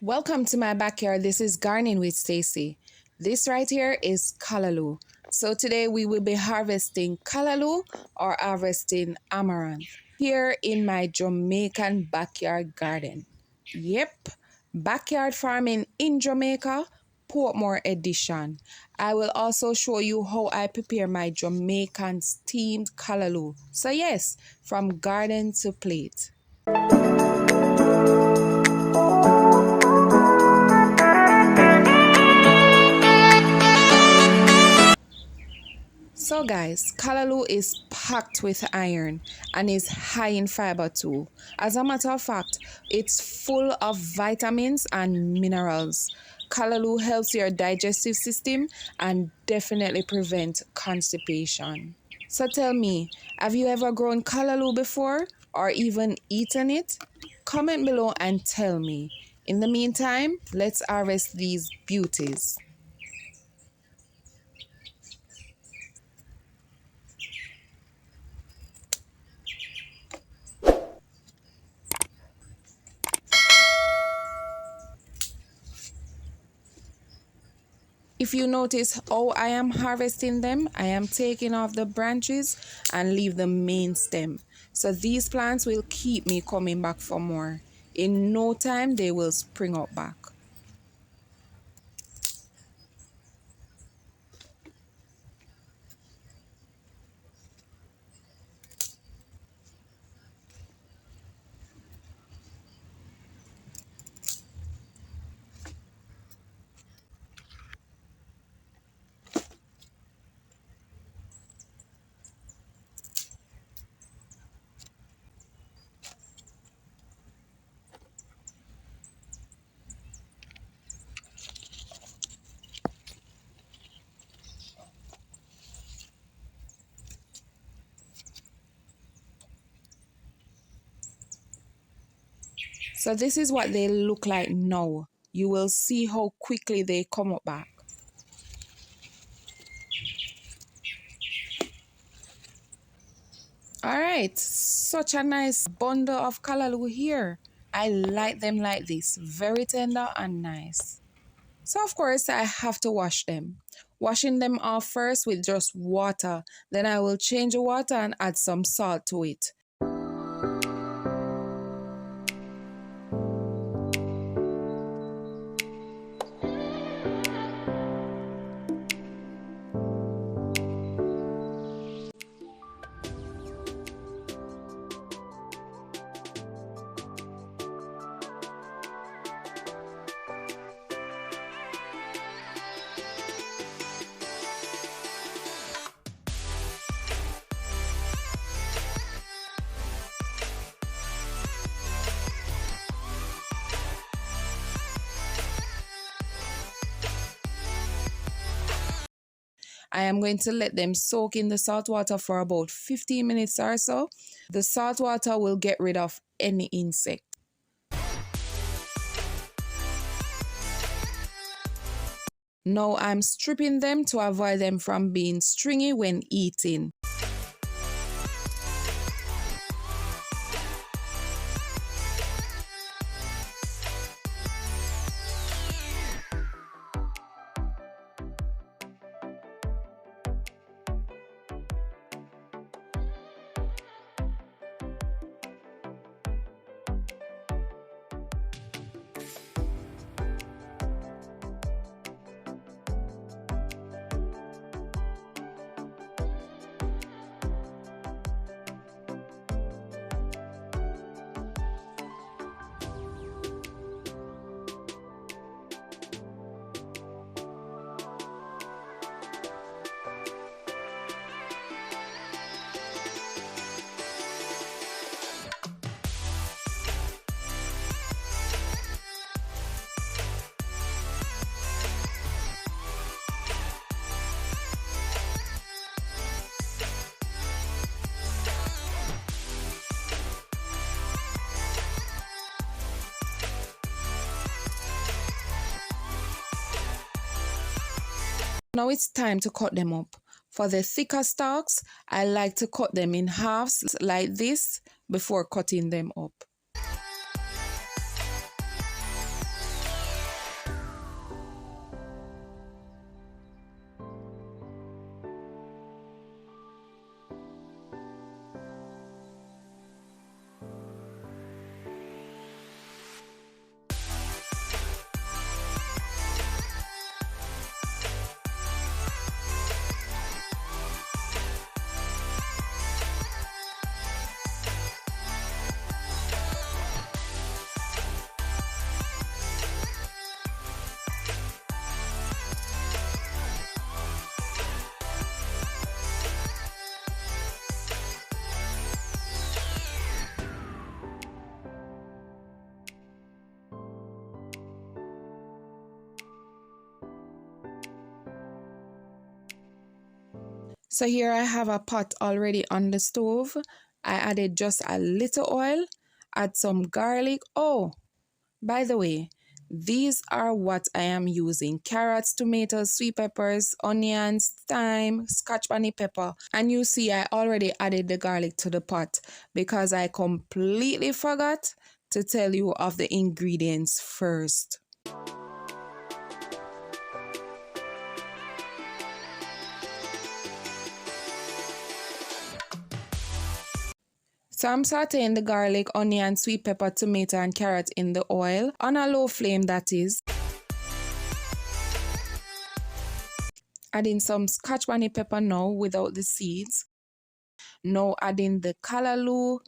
Welcome to my backyard. This is Gardening with Stacy. This right here is Callaloo. So today we will be harvesting Callaloo or harvesting Amaranth here in my Jamaican backyard garden. Yep, backyard farming in Jamaica, Portmore edition. I will also show you how I prepare my Jamaican steamed Callaloo. So yes, from garden to plate. So guys, Callaloo is packed with iron and is high in fiber too. As a matter of fact, it's full of vitamins and minerals. Callaloo helps your digestive system and definitely prevent constipation. So tell me, have you ever grown Callaloo before or even eaten it? Comment below and tell me. In the meantime, let's harvest these beauties. If you notice how I am harvesting them, I am taking off the branches and leave the main stem. So these plants will keep me coming back for more. In no time, they will spring up back. So this is what they look like now. You will see how quickly they come up back. All right, such a nice bundle of Callaloo here. I like them like this, very tender and nice. So of course I have to wash them. Washing them off first with just water. Then I will change the water and add some salt to it. I am going to let them soak in the salt water for about 15 minutes or so. The salt water will get rid of any insect. Now I'm stripping them to avoid them from being stringy when eating. Now it's time to cut them up. For the thicker stalks, I like to cut them in halves like this before cutting them up. So here I have a pot already on the stove. I added just a little oil, add some garlic. Oh, by the way, these are what I am using: carrots, tomatoes, sweet peppers, onions, thyme, scotch bonnet pepper. And you see I already added the garlic to the pot because I completely forgot to tell you of the ingredients first. So I'm sauteing the garlic, onion, sweet pepper, tomato, and carrot in the oil on a low flame, that is. Adding some scotch bonnet pepper now without the seeds. Now adding the callaloo.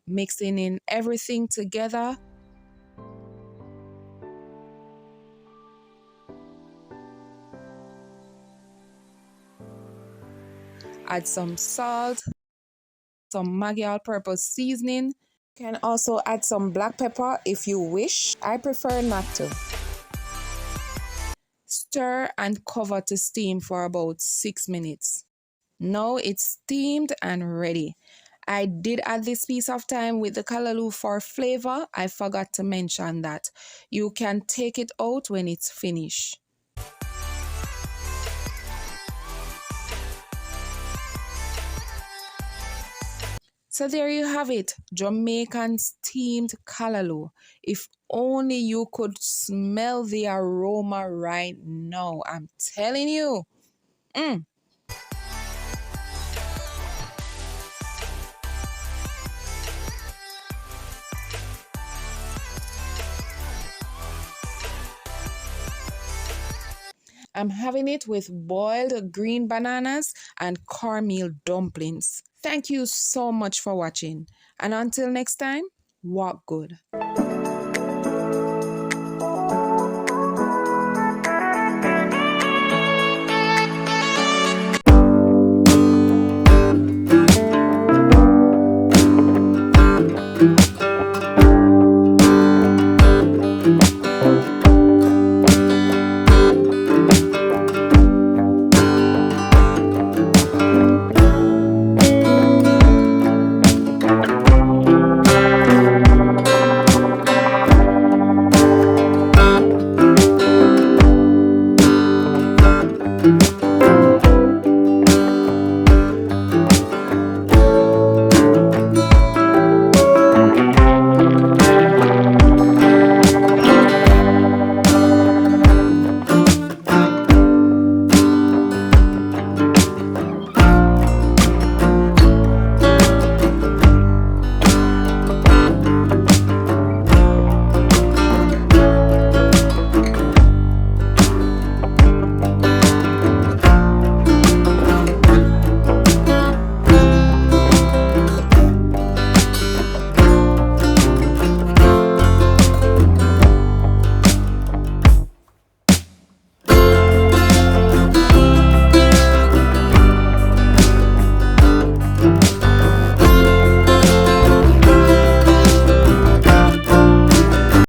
Mixing in everything together. Add some salt, some Maggi all-purpose seasoning. Can also add some black pepper if you wish. I prefer not to. Stir and cover to steam for about 6 minutes. Now it's steamed and ready. I did add this piece of thyme with the callaloo for flavor. I forgot to mention that. You can take it out when it's finished. So there you have it, Jamaican steamed callaloo. If only you could smell the aroma right now. I'm telling you. I'm having it with boiled green bananas and cornmeal dumplings. Thank you so much for watching. And until next time, walk good.